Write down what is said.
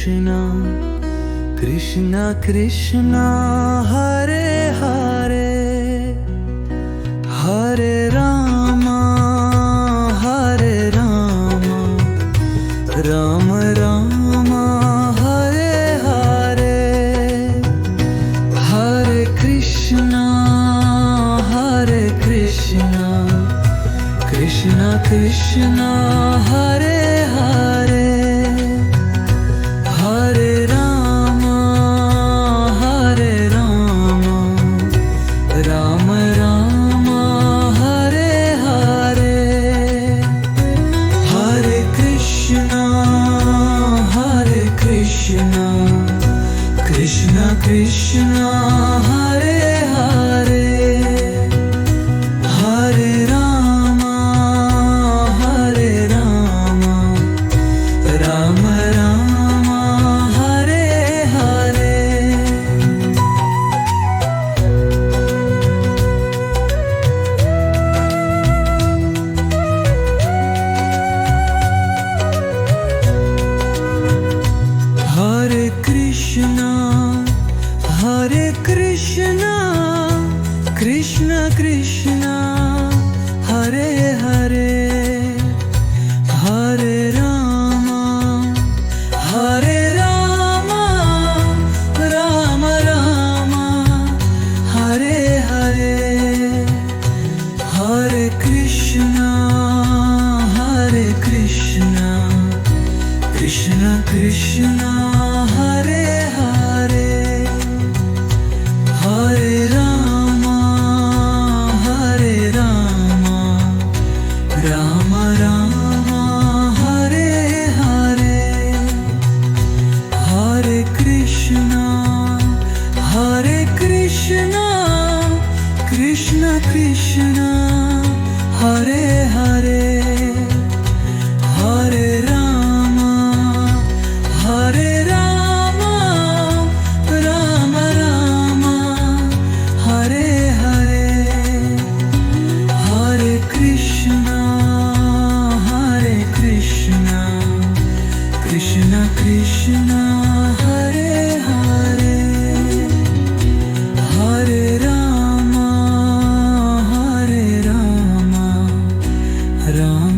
Krishna Krishna Krishna Hare Hare Hare Rama Hare Rama Rama Rama Hare Hare Hare Krishna Krishna Krishna Hare Hare Hare Rama Rama Rama Hare Hare Hare Krishna Krishna Krishna Hare Hare Hare Rama Rama Rama Hare Hare Hare Krishna Krishna Krishna Hare Hare Hare Rama Rama Rama Hare Hare Hare Krishna Krishna Krishna Hare Hare Hare Rama Rama Rama Hare Hare Hare Krishna Krishna Krishna Hare Hare Hare Rama Rama Rama Hare Hare Hare Krishna Krishna Krishna Hare Hare Hare Rama Rama